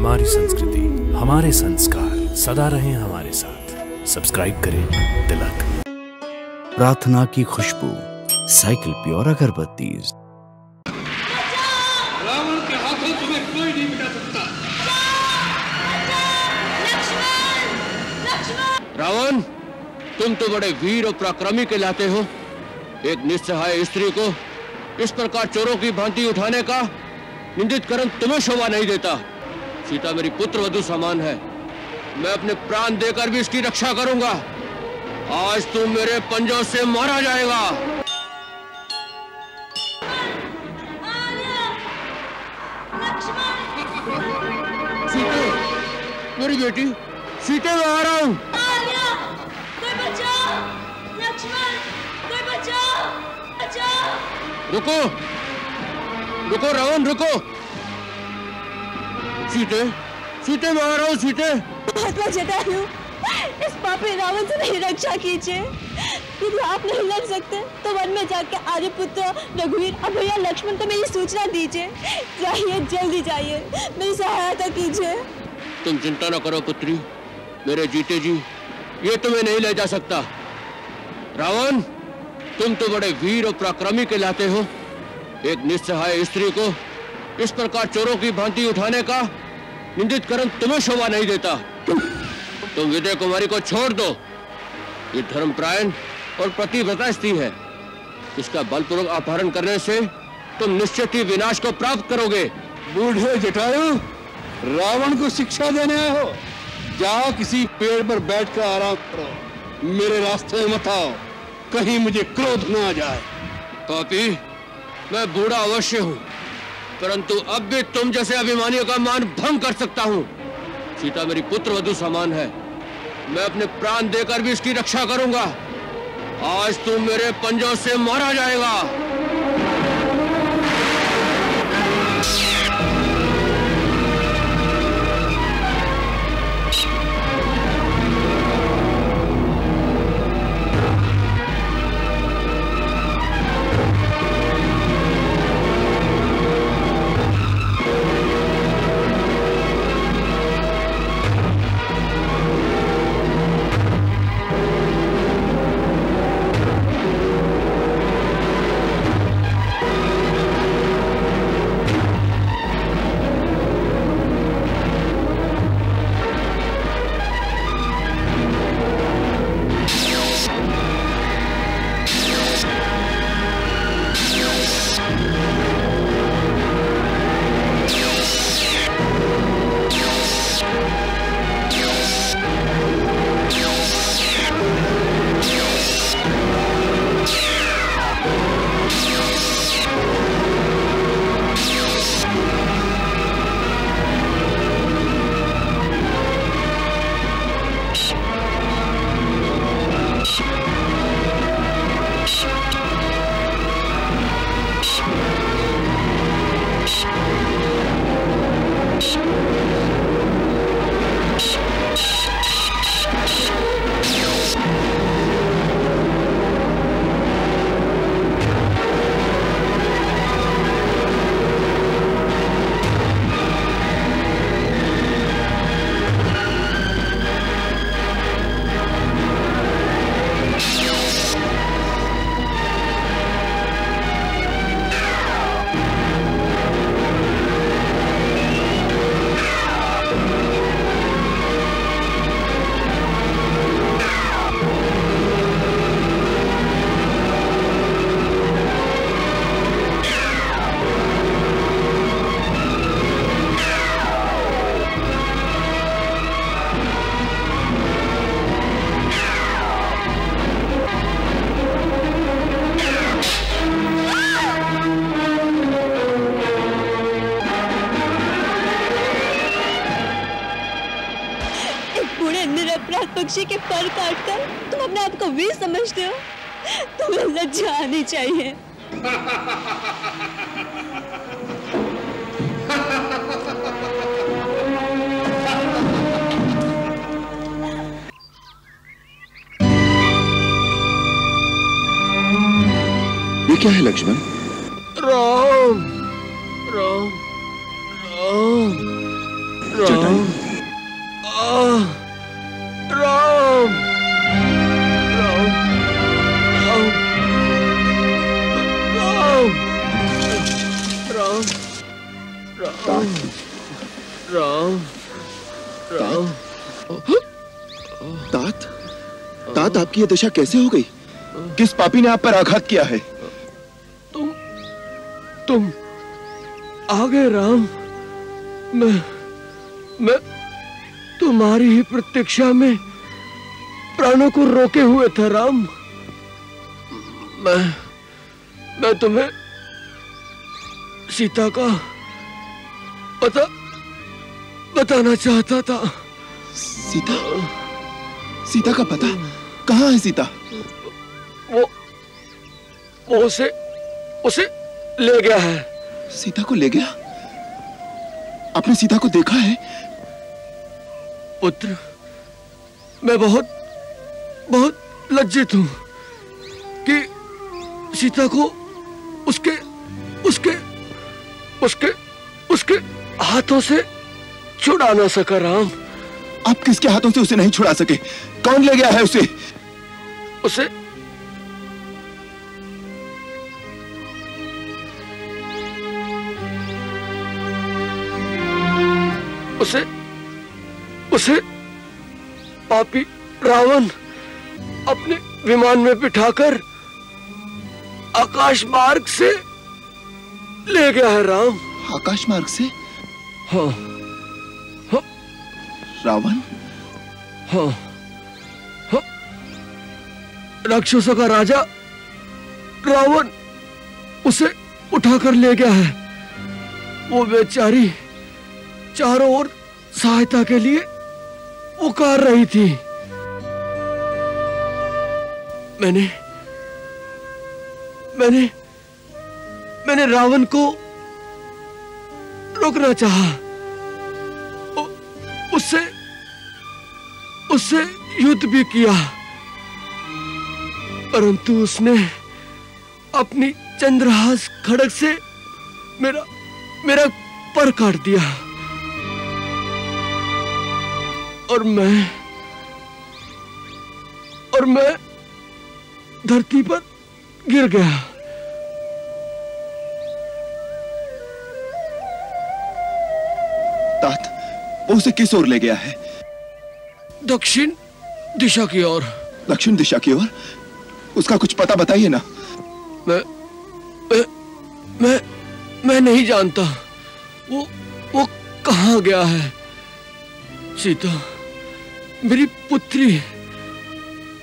हमारी संस्कृति, हमारे संस्कार सदा रहें हमारे साथ। सब्सक्राइब करें तिलक। प्रार्थना की खुशबू, साइकिल प्योर अगरबत्ती। रावण के हाथों तुम्हें कोई नहीं मिटा सकता। रावण, तुम तो बड़े वीर और पराक्रमी कहलाते हो। एक निस्सहाय स्त्री को इस प्रकार चोरों की भांति उठाने का निंदित कर्म तुम्हें शोभा नहीं देता। सीता मेरी पुत्र वधू समान है, मैं अपने प्राण देकर भी इसकी रक्षा करूंगा। आज तुम मेरे पंजों से मारा जाएगा। सीते, मेरी बेटी सीते, मैं आ रहा हूं। रुको रुको रावण, रुको। सीते, सीते, मैं आ रहा हूँ। सीते, महात्मा जटायु, इस पापी रावण से मेरी रक्षा कीजिए। यदि आप नहीं लड़ सकते तो वन में जाकर आर्यपुत्र रघुवीर और भैया लक्ष्मण को मेरी सूचना दीजिए। जाइए, जल्दी जाइए, मेरी सहायता कीजिए। तुम चिंता न करो पुत्री, मेरे जीते जी ये तुम्हें नहीं ले जा सकता। रावण, तुम तो बड़े वीर और पराक्रमी कहलाते हो। एक निस्सहाय स्त्री को इस प्रकार चोरों की भांति उठाने का निंदित कर्म तुम्हें शोभा नहीं देता। तुम विजय कुमारी को छोड़ दो। ये धर्मपरायण और पतिव्रता स्त्री है। इसका बलपूर्वक अपहरण करने से तुम निश्चित ही विनाश को प्राप्त करोगे। बूढ़े जटायु, रावण को शिक्षा देने आए हो? जाओ किसी पेड़ पर बैठकर आराम करो, मेरे रास्ते में मत आओ, कहीं मुझे क्रोध न आ जाए। पापी, मैं बूढ़ा अवश्य हूँ, परंतु अब भी तुम जैसे अभिमानियों का मान भंग कर सकता हूँ। सीता मेरी पुत्र वधू समान है, मैं अपने प्राण देकर भी इसकी रक्षा करूंगा। आज तुम मेरे पंजों से मारा जाएगा। पक्षी के पर काटकर तुम अपने आप को वीर समझते हो? तुम्हें लज्जा आनी चाहिए। ये क्या है लक्ष्मण? राम राम राम राम राम तात, तात आपकी ये दशा कैसे हो गई? किस पापी ने आप पर आघात किया है? तुम आ गए राम। मैं तुम्हारी ही प्रतीक्षा में प्राणों को रोके हुए था राम। मैं तुम्हें सीता का पता बताना चाहता था। सीता? सीता का पता? कहाँ है सीता? वो उसे ले गया है। सीता को ले गया? आपने सीता को देखा है? पुत्र, मैं बहुत लज्जित हूं कि सीता को उसके हाथों से छुड़ा ना सका राम। आप किसके हाथों से उसे नहीं छुड़ा सके? कौन ले गया है उसे? उसे पापी रावण अपने विमान में बिठाकर आकाश मार्ग से ले गया है राम। आकाश मार्ग से? हाँ। रावण? हाँ। राक्षसों का राजा रावण उसे उठाकर ले गया है। वो बेचारी चारों ओर सहायता के लिए पुकार रही थी। मैंने रावण को रोकना चाहा, उससे युद्ध भी किया, परंतु उसने अपनी चंद्रहास खड्ग से मेरा पर काट दिया और मैं धरती पर गिर गया। तात, वो उसे किस ओर ले गया है? दक्षिण दिशा की ओर। दक्षिण दिशा की ओर? उसका कुछ पता बताइए ना। मैं नहीं जानता वो कहाँ गया है। सीता, मेरी पुत्री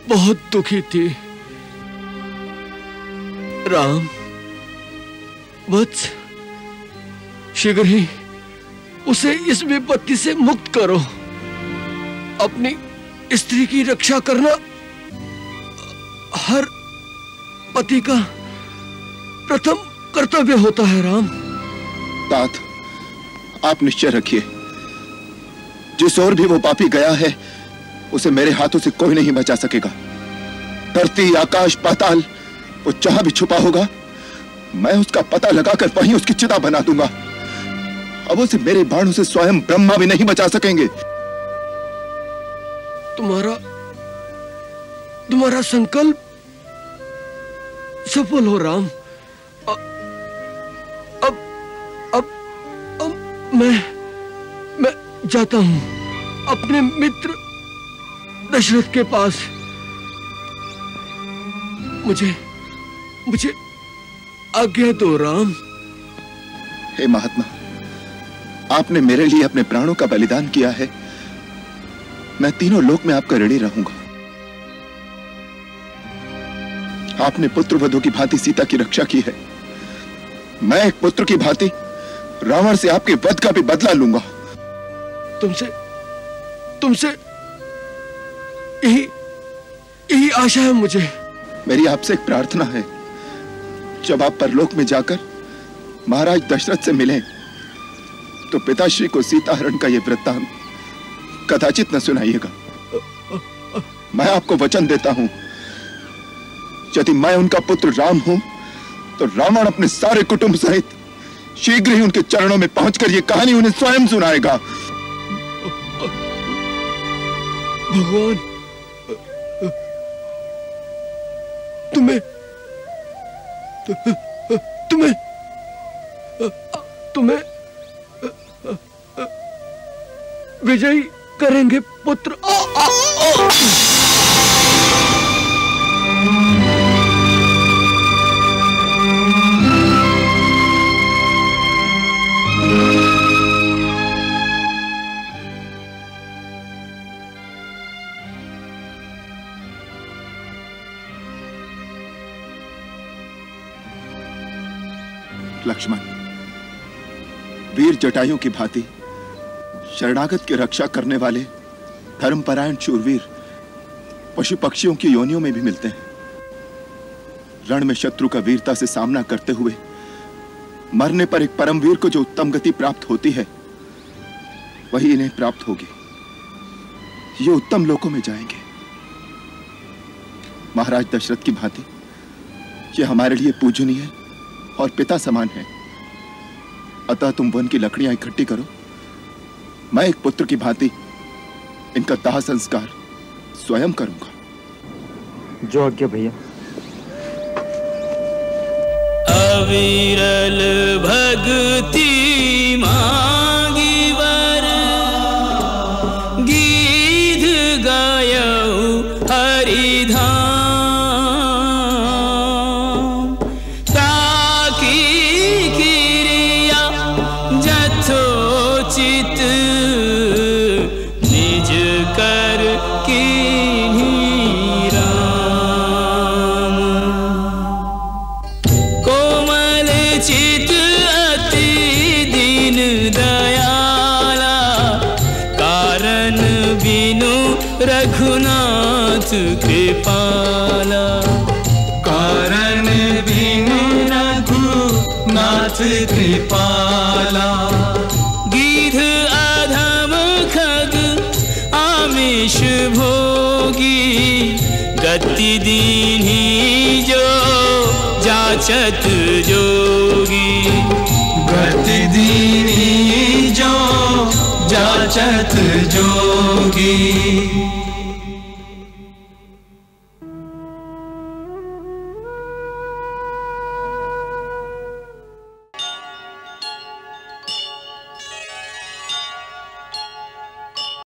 बहुत दुखी थी। राम, वत्स, शीघ्र ही उसे इस विपत्ति से मुक्त करो। अपनी स्त्री की रक्षा करना हर पति का प्रथम कर्तव्य होता है राम। तात, आप निश्चय रखिए, जिस ओर भी वो पापी गया है उसे मेरे हाथों से कोई नहीं बचा सकेगा। धरती, आकाश, पाताल, वो जहां भी छुपा होगा मैं उसका पता लगाकर वहीं उसकी चिता बना दूंगा। अब उसे मेरे बाणों से स्वयं ब्रह्मा भी नहीं बचा सकेंगे। तुम्हारा संकल्प सफल हो राम। अब मैं जाता हूं अपने मित्र दशरथ के पास। मुझे आज्ञा दो राम। हे महात्मा, आपने मेरे लिए अपने प्राणों का बलिदान किया है। मैं तीनों लोक में आपका ऋणी रहूंगा। आपने पुत्र वधू की भांति सीता की रक्षा की है। मैं एक पुत्र की भांति रावण से आपके वध का भी बदला लूंगा। तुमसे यही आशा है मुझे। मेरी आपसे एक प्रार्थना है, जब आप परलोक में जाकर महाराज दशरथ से मिलें तो पिताश्री को सीताहरण का यह वृत्तांत कदाचित न सुनाइएगा। मैं आपको वचन देता हूं, यदि मैं उनका पुत्र राम हूं तो रावण अपने सारे कुटुंब सहित शीघ्र ही उनके चरणों में पहुंचकर यह कहानी उन्हें स्वयं सुनाएगा। भगवान तुम्हें तुम्हें तुम्हें विजयी करेंगे पुत्र। लक्ष्मण, वीर जटायु की भांति शरणागत की रक्षा करने वाले धर्मपरायण शूरवीर पशु पक्षियों की योनियों में भी मिलते हैं। रण में शत्रु का वीरता से सामना करते हुए मरने पर एक परमवीर को जो उत्तम गति प्राप्त होती है, वही इन्हें प्राप्त होगी। ये उत्तम लोकों में जाएंगे। महाराज दशरथ की भांति ये हमारे लिए पूजनीय और पिता समान है। अतः तुम वन की लकड़ियां इकट्ठी करो, मैं एक पुत्र की भांति इनका दाह संस्कार स्वयं करूंगा। जो आज्ञा भैया। अविरल भक्ति मांगी वर, गीत गायऊ हरिधाम। रघुनाथ कृपाला, कारण बिनु रघुनाथ कृपाला। गिध अधम खग आमिष भोगी, गति दीन्ही जो जाचत जोगी। गति दीन्ही जो जाचत जोगी।